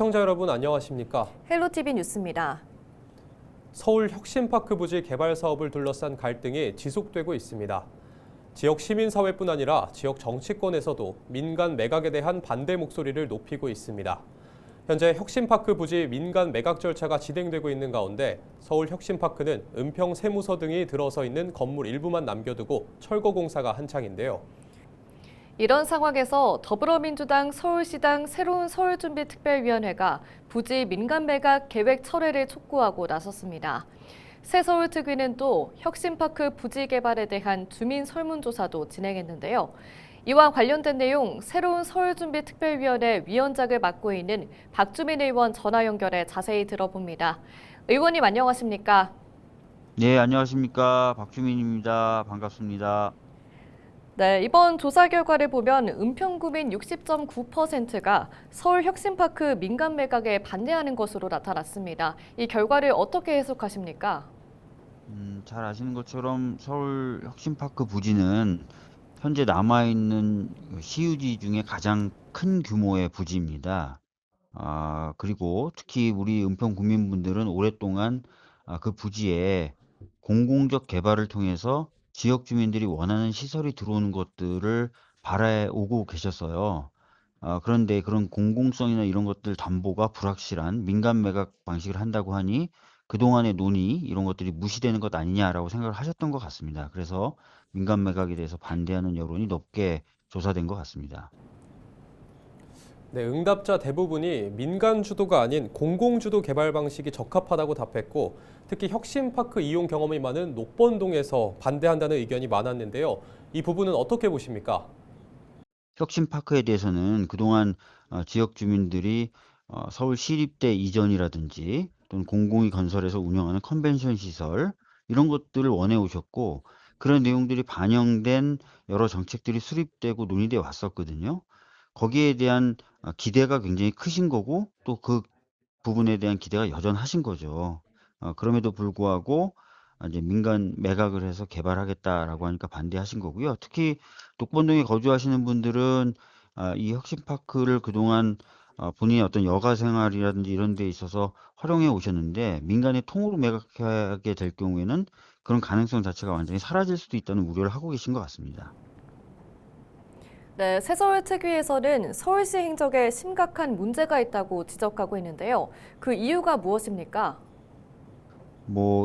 시청자 여러분 안녕하십니까? 헬로티비 뉴스입니다. 서울 혁신파크 부지 개발 사업을 둘러싼 갈등이 지속되고 있습니다. 지역 시민사회뿐 아니라 지역 정치권에서도 민간 매각에 대한 반대 목소리를 높이고 있습니다. 현재 혁신파크 부지 민간 매각 절차가 진행되고 있는 가운데 서울 혁신파크는 은평 세무서 등이 들어서 있는 건물 일부만 남겨두고 철거 공사가 한창인데요. 이런 상황에서 더불어민주당 서울시당 새로운 서울준비특별위원회가 부지 민간 매각 계획 철회를 촉구하고 나섰습니다. 새서울특위는 또 혁신파크 부지 개발에 대한 주민 설문조사도 진행했는데요. 이와 관련된 내용 새로운 서울준비특별위원회 위원장을 맡고 있는 박주민 의원 전화 연결해 자세히 들어봅니다. 의원님 안녕하십니까? 네, 안녕하십니까. 박주민입니다. 반갑습니다. 네, 이번 조사 결과를 보면 은평구민 60.9%가 서울 혁신파크 민간 매각에 반대하는 것으로 나타났습니다. 이 결과를 어떻게 해석하십니까? 잘 아시는 것처럼 서울 혁신파크 부지는 현재 남아있는 시유지 중에 가장 큰 규모의 부지입니다. 그리고 특히 우리 은평 구민분들은 오랫동안 그 부지에 공공적 개발을 통해서 지역 주민들이 원하는 시설이 들어오는 것들을 바라오고 계셨어요. 그런데 그런 공공성이나 이런 것들 담보가 불확실한 민간 매각 방식을 한다고 하니 그동안의 논의 이런 것들이 무시되는 것 아니냐라고 생각을 하셨던 것 같습니다. 그래서 민간 매각에 대해서 반대하는 여론이 높게 조사된 것 같습니다. 네, 응답자 대부분이 민간 주도가 아닌 공공 주도 개발 방식이 적합하다고 답했고 특히 혁신파크 이용 경험이 많은 녹번동에서 반대한다는 의견이 많았는데요. 이 부분은 어떻게 보십니까? 혁신파크에 대해서는 그동안 지역 주민들이 서울 시립대 이전이라든지 또는 공공이 건설해서 운영하는 컨벤션 시설 이런 것들을 원해 오셨고 그런 내용들이 반영된 여러 정책들이 수립되고 논의돼 왔었거든요. 거기에 대한 기대가 굉장히 크신 거고 또 그 부분에 대한 기대가 여전하신 거죠. 그럼에도 불구하고 이제 민간 매각을 해서 개발하겠다라고 하니까 반대하신 거고요. 특히 녹번동에 거주하시는 분들은 이 혁신파크를 그동안 본인의 어떤 여가 생활이라든지 이런 데 있어서 활용해 오셨는데 민간의 통으로 매각하게 될 경우에는 그런 가능성 자체가 완전히 사라질 수도 있다는 우려를 하고 계신 것 같습니다. 네, 새서울특위에서는 서울시 행정에 심각한 문제가 있다고 지적하고 있는데요. 그 이유가 무엇입니까?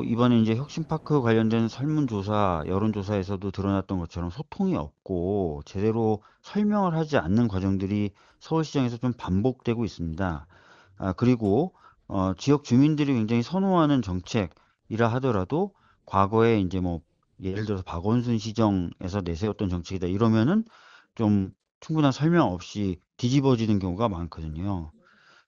이번에 이제 혁신파크 관련된 설문조사, 여론조사에서도 드러났던 것처럼 소통이 없고 제대로 설명을 하지 않는 과정들이 서울시장에서 좀 반복되고 있습니다. 그리고 지역 주민들이 굉장히 선호하는 정책이라 하더라도 과거에 이제 예를 들어서 박원순 시정에서 내세웠던 정책이다 이러면은 좀 충분한 설명 없이 뒤집어지는 경우가 많거든요.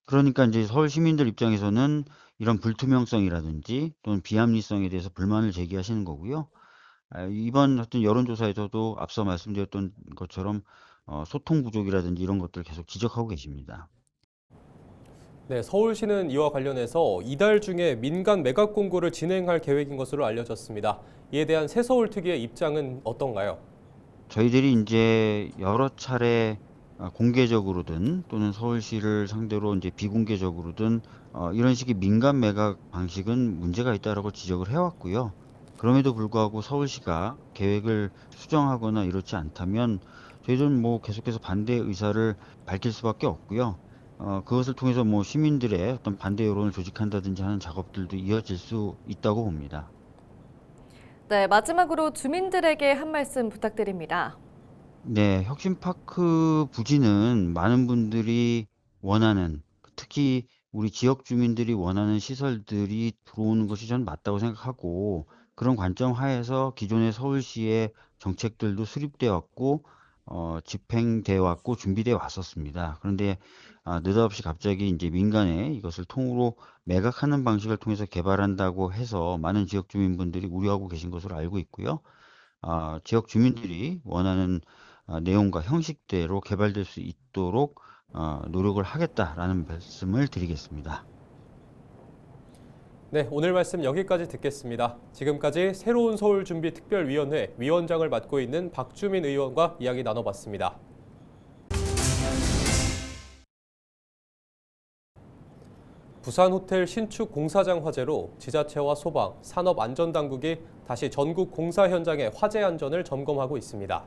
그러니까 이제 서울 시민들 입장에서는 이런 불투명성이라든지 또는 비합리성에 대해서 불만을 제기하시는 거고요. 이번 어떤 여론조사에서도 앞서 말씀드렸던 것처럼 소통 부족이라든지 이런 것들 계속 지적하고 계십니다. 네, 서울시는 이와 관련해서 이달 중에 민간 매각 공고를 진행할 계획인 것으로 알려졌습니다. 이에 대한 새서울특위의 입장은 어떤가요? 저희들이 이제 여러 차례 공개적으로든 또는 서울시를 상대로 이제 비공개적으로든 이런 식의 민간 매각 방식은 문제가 있다라고 지적을 해왔고요. 그럼에도 불구하고 서울시가 계획을 수정하거나 이렇지 않다면 저희들은 계속해서 반대 의사를 밝힐 수밖에 없고요. 그것을 통해서 시민들의 어떤 반대 여론을 조직한다든지 하는 작업들도 이어질 수 있다고 봅니다. 네, 마지막으로 주민들에게 한 말씀 부탁드립니다. 네, 혁신파크 부지는 많은 분들이 원하는, 특히 우리 지역 주민들이 원하는 시설들이 들어오는 것이 전 맞다고 생각하고, 그런 관점 하에서 기존의 서울시의 정책들도 수립되어 왔고, 집행되어 왔고, 준비되어 왔었습니다. 그런데 느닷없이 갑자기 이제 민간에 이것을 통으로 매각하는 방식을 통해서 개발한다고 해서 많은 지역 주민분들이 우려하고 계신 것으로 알고 있고요. 지역 주민들이 원하는 내용과 형식대로 개발될 수 있도록 노력을 하겠다라는 말씀을 드리겠습니다. 네, 오늘 말씀 여기까지 듣겠습니다. 지금까지 새로운 서울준비특별위원회 위원장을 맡고 있는 박주민 의원과 이야기 나눠봤습니다. 부산 호텔 신축 공사장 화재로 지자체와 소방, 산업안전당국이 다시 전국 공사 현장의 화재 안전을 점검하고 있습니다.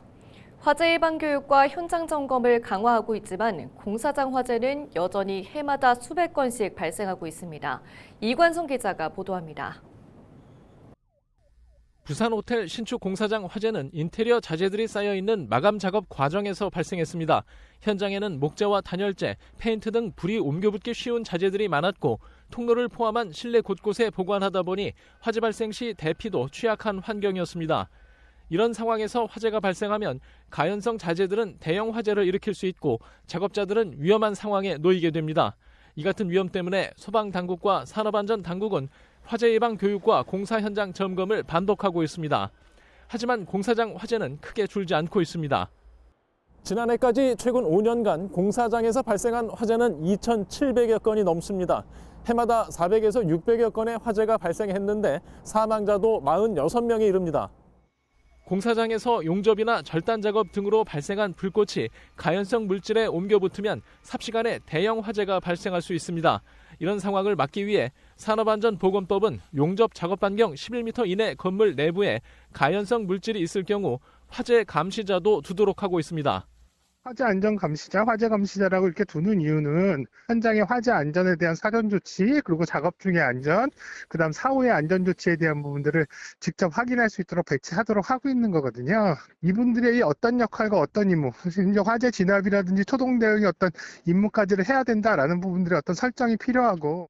화재 예방 교육과 현장 점검을 강화하고 있지만 공사장 화재는 여전히 해마다 수백 건씩 발생하고 있습니다. 이관성 기자가 보도합니다. 부산 호텔 신축 공사장 화재는 인테리어 자재들이 쌓여있는 마감 작업 과정에서 발생했습니다. 현장에는 목재와 단열재, 페인트 등 불이 옮겨붙기 쉬운 자재들이 많았고 통로를 포함한 실내 곳곳에 보관하다 보니 화재 발생 시 대피도 취약한 환경이었습니다. 이런 상황에서 화재가 발생하면 가연성 자재들은 대형 화재를 일으킬 수 있고 작업자들은 위험한 상황에 놓이게 됩니다. 이 같은 위험 때문에 소방당국과 산업안전당국은 화재 예방 교육과 공사 현장 점검을 반복하고 있습니다. 하지만 공사장 화재는 크게 줄지 않고 있습니다. 지난해까지 최근 5년간 공사장에서 발생한 화재는 2,700여 건이 넘습니다. 해마다 400에서 600여 건의 화재가 발생했는데 사망자도 46명에 이릅니다. 공사장에서 용접이나 절단 작업 등으로 발생한 불꽃이 가연성 물질에 옮겨 붙으면 삽시간에 대형 화재가 발생할 수 있습니다. 이런 상황을 막기 위해 산업안전보건법은 용접 작업 반경 11m 이내 건물 내부에 가연성 물질이 있을 경우 화재 감시자도 두도록 하고 있습니다. 화재 안전 감시자, 화재 감시자라고 이렇게 두는 이유는 현장의 화재 안전에 대한 사전 조치, 그리고 작업 중의 안전, 그다음 사후의 안전 조치에 대한 부분들을 직접 확인할 수 있도록 배치하도록 하고 있는 거거든요. 이분들의 어떤 역할과 어떤 임무, 심지어 화재 진압이라든지 초동 대응의 어떤 임무까지를 해야 된다라는 부분들의 어떤 설정이 필요하고.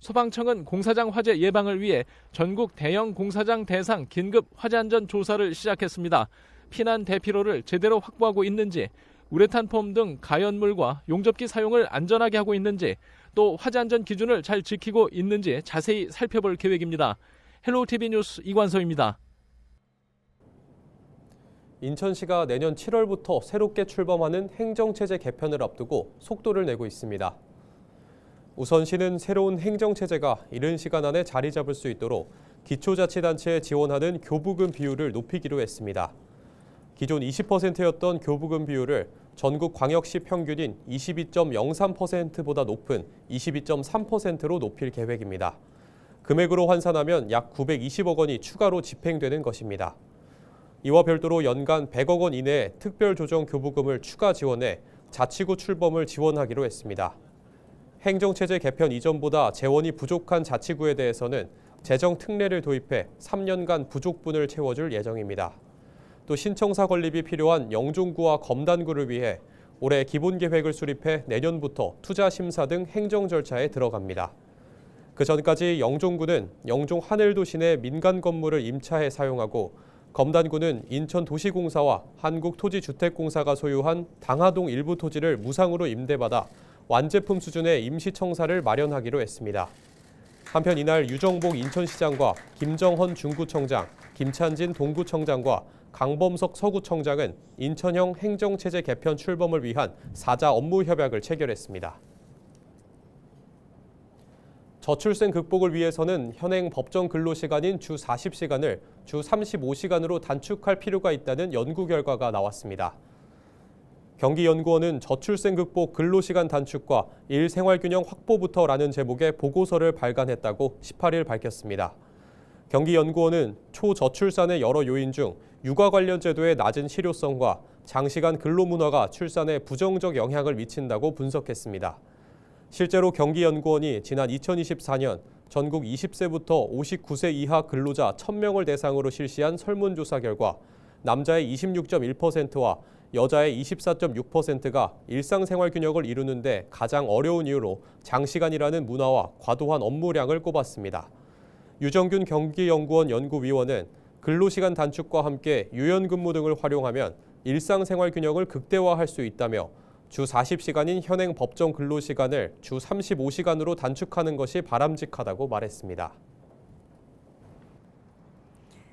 소방청은 공사장 화재 예방을 위해 전국 대형 공사장 대상 긴급 화재 안전 조사를 시작했습니다. 피난 대피로를 제대로 확보하고 있는지, 우레탄 폼 등 가연물과 용접기 사용을 안전하게 하고 있는지, 또 화재 안전 기준을 잘 지키고 있는지 자세히 살펴볼 계획입니다. 헬로우TV 뉴스 이관서입니다. 인천시가 내년 7월부터 새롭게 출범하는 행정체제 개편을 앞두고 속도를 내고 있습니다. 우선 시는 새로운 행정체제가 이른 시간 안에 자리 잡을 수 있도록 기초자치단체에 지원하는 교부금 비율을 높이기로 했습니다. 기존 20%였던 교부금 비율을 전국 광역시 평균인 22.03%보다 높은 22.3%로 높일 계획입니다. 금액으로 환산하면 약 920억 원이 추가로 집행되는 것입니다. 이와 별도로 연간 100억 원 이내의 특별조정 교부금을 추가 지원해 자치구 출범을 지원하기로 했습니다. 행정체제 개편 이전보다 재원이 부족한 자치구에 대해서는 재정 특례를 도입해 3년간 부족분을 채워줄 예정입니다. 또 신청사 건립이 필요한 영종구와 검단구를 위해 올해 기본계획을 수립해 내년부터 투자 심사 등 행정 절차에 들어갑니다. 그 전까지 영종구는 영종 하늘도시 내 민간 건물을 임차해 사용하고 검단구는 인천도시공사와 한국토지주택공사가 소유한 당하동 일부 토지를 무상으로 임대받아 완제품 수준의 임시청사를 마련하기로 했습니다. 한편 이날 유정복 인천시장과 김정헌 중구청장, 김찬진 동구청장과 강범석 서구청장은 인천형 행정체제 개편 출범을 위한 사자 업무 협약을 체결했습니다. 저출생 극복을 위해서는 현행 법정 근로시간인 주 40시간을 주 35시간으로 단축할 필요가 있다는 연구 결과가 나왔습니다. 경기연구원은 저출생 극복 근로시간 단축과 일생활균형 확보부터라는 제목의 보고서를 발간했다고 18일 밝혔습니다. 경기연구원은 초저출산의 여러 요인 중 육아 관련 제도의 낮은 실효성과 장시간 근로 문화가 출산에 부정적 영향을 미친다고 분석했습니다. 실제로 경기연구원이 지난 2024년 전국 20세부터 59세 이하 근로자 1,000명을 대상으로 실시한 설문조사 결과 남자의 26.1%와 여자의 24.6%가 일상생활 균형을 이루는데 가장 어려운 이유로 장시간이라는 문화와 과도한 업무량을 꼽았습니다. 유정균 경기연구원 연구위원은 근로시간 단축과 함께 유연근무 등을 활용하면 일상생활 균형을 극대화할 수 있다며 주 40시간인 현행 법정 근로시간을 주 35시간으로 단축하는 것이 바람직하다고 말했습니다.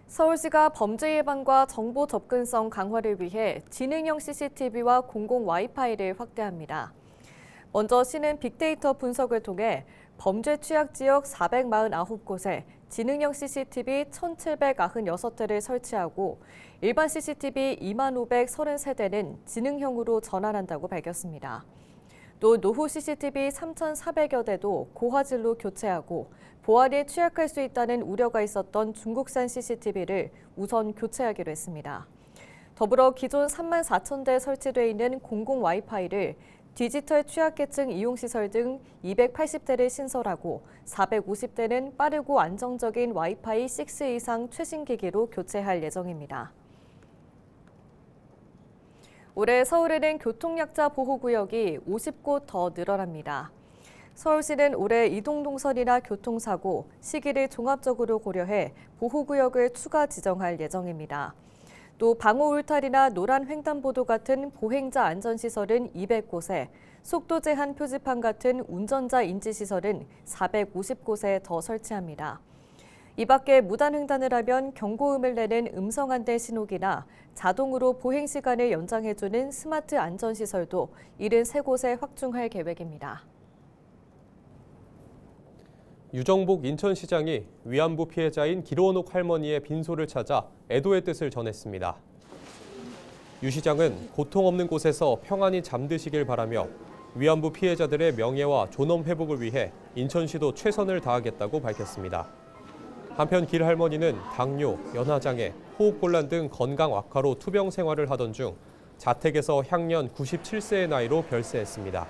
서울시가 범죄 예방과 정보 접근성 강화를 위해 지능형 CCTV와 공공 와이파이를 확대합니다. 먼저 시는 빅데이터 분석을 통해 범죄 취약 지역 449곳에 지능형 CCTV 1,796대를 설치하고 일반 CCTV 25,533대는 지능형으로 전환한다고 밝혔습니다. 또 노후 CCTV 3,400여 대도 고화질로 교체하고 보안에 취약할 수 있다는 우려가 있었던 중국산 CCTV를 우선 교체하기로 했습니다. 더불어 기존 34,000대 설치돼 있는 공공 와이파이를 디지털 취약계층 이용시설 등 280대를 신설하고 450대는 빠르고 안정적인 와이파이 6 이상 최신 기기로 교체할 예정입니다. 올해 서울에는 교통약자 보호구역이 50곳 더 늘어납니다. 서울시는 올해 이동동선이나 교통사고, 시기를 종합적으로 고려해 보호구역을 추가 지정할 예정입니다. 또 방호 울타리나 노란 횡단보도 같은 보행자 안전시설은 200곳에, 속도 제한 표지판 같은 운전자 인지시설은 450곳에 더 설치합니다. 이 밖에 무단횡단을 하면 경고음을 내는 음성안내 신호기나 자동으로 보행시간을 연장해주는 스마트 안전시설도 73곳에 확충할 계획입니다. 유정복 인천시장이 위안부 피해자인 길원옥 할머니의 빈소를 찾아 애도의 뜻을 전했습니다. 유 시장은 고통 없는 곳에서 평안히 잠드시길 바라며 위안부 피해자들의 명예와 존엄 회복을 위해 인천시도 최선을 다하겠다고 밝혔습니다. 한편 길 할머니는 당뇨, 연화장애, 호흡곤란 등 건강 악화로 투병 생활을 하던 중 자택에서 향년 97세의 나이로 별세했습니다.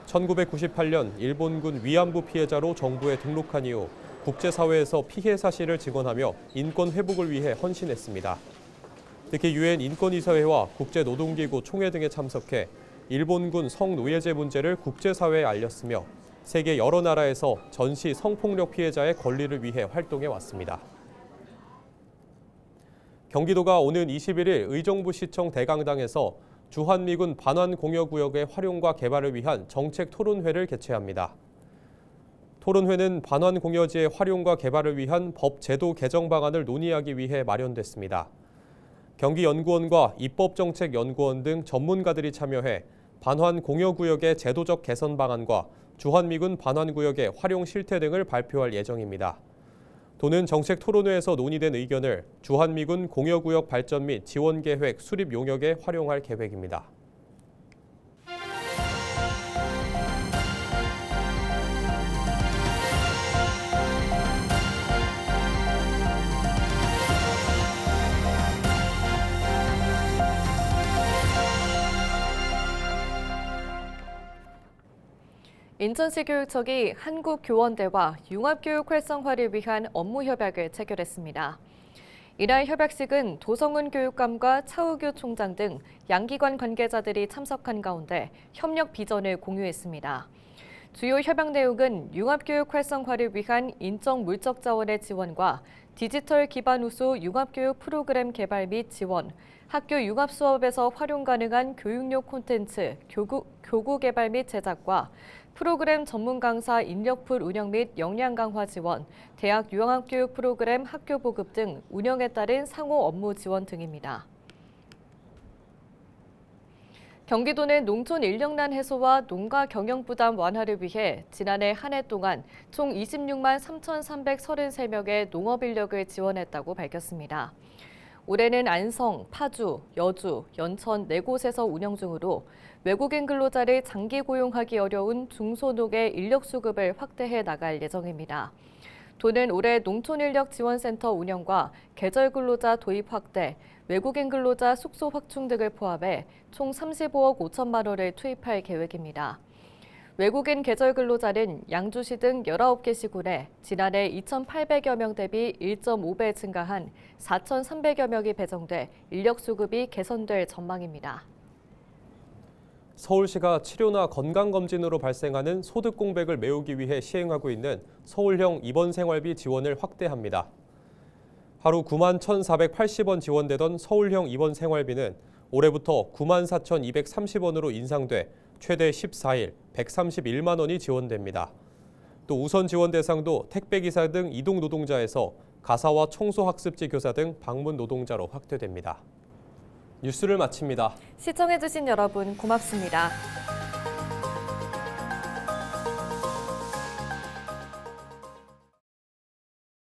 1998년 일본군 위안부 피해자로 정부에 등록한 이후 국제사회에서 피해 사실을 증언하며 인권 회복을 위해 헌신했습니다. 특히 유엔 인권이사회와 국제노동기구 총회 등에 참석해 일본군 성노예제 문제를 국제사회에 알렸으며 세계 여러 나라에서 전시 성폭력 피해자의 권리를 위해 활동해 왔습니다. 경기도가 오는 21일 의정부시청 대강당에서 주한미군 반환공여구역의 활용과 개발을 위한 정책 토론회를 개최합니다. 토론회는 반환공여지의 활용과 개발을 위한 법 제도 개정 방안을 논의하기 위해 마련됐습니다. 경기연구원과 입법정책연구원 등 전문가들이 참여해 반환공여구역의 제도적 개선 방안과 주한미군 반환구역의 활용 실태 등을 발표할 예정입니다. 도는 정책 토론회에서 논의된 의견을 주한미군 공여구역 발전 및 지원 계획 수립 용역에 활용할 계획입니다. 인천시 교육청이 한국교원대와 융합교육 활성화를 위한 업무 협약을 체결했습니다. 이날 협약식은 도성훈 교육감과 차우규 총장 등 양기관 관계자들이 참석한 가운데 협력 비전을 공유했습니다. 주요 협약 내용은 융합교육 활성화를 위한 인적 물적 자원의 지원과 디지털 기반 우수 융합교육 프로그램 개발 및 지원, 학교 융합 수업에서 활용 가능한 교육용 콘텐츠, 교구 개발 및 제작과 프로그램 전문 강사 인력풀 운영 및 역량 강화 지원, 대학 융합교육 프로그램 학교 보급 등 운영에 따른 상호 업무 지원 등입니다. 경기도는 농촌 인력난 해소와 농가 경영 부담 완화를 위해 지난해 한 해 동안 총 26만 3,333명의 농업 인력을 지원했다고 밝혔습니다. 올해는 안성, 파주, 여주, 연천 4곳에서 운영 중으로 외국인 근로자를 장기 고용하기 어려운 중소농의 인력 수급을 확대해 나갈 예정입니다. 도는 올해 농촌인력지원센터 운영과 계절 근로자 도입 확대, 외국인 근로자 숙소 확충 등을 포함해 총 35억 5천만 원을 투입할 계획입니다. 외국인 계절 근로자는 양주시 등 19개 시군에 지난해 2,800여 명 대비 1.5배 증가한 4,300여 명이 배정돼 인력 수급이 개선될 전망입니다. 서울시가 치료나 건강검진으로 발생하는 소득 공백을 메우기 위해 시행하고 있는 서울형 입원생활비 지원을 확대합니다. 하루 9만 1,480원 지원되던 서울형 입원생활비는 올해부터 9만 4,230원으로 인상돼 최대 14일 131만 원이 지원됩니다. 또 우선 지원 대상도 택배기사 등 이동 노동자에서 가사와 청소학습지 교사 등 방문 노동자로 확대됩니다. 뉴스를 마칩니다. 시청해주신 여러분 고맙습니다.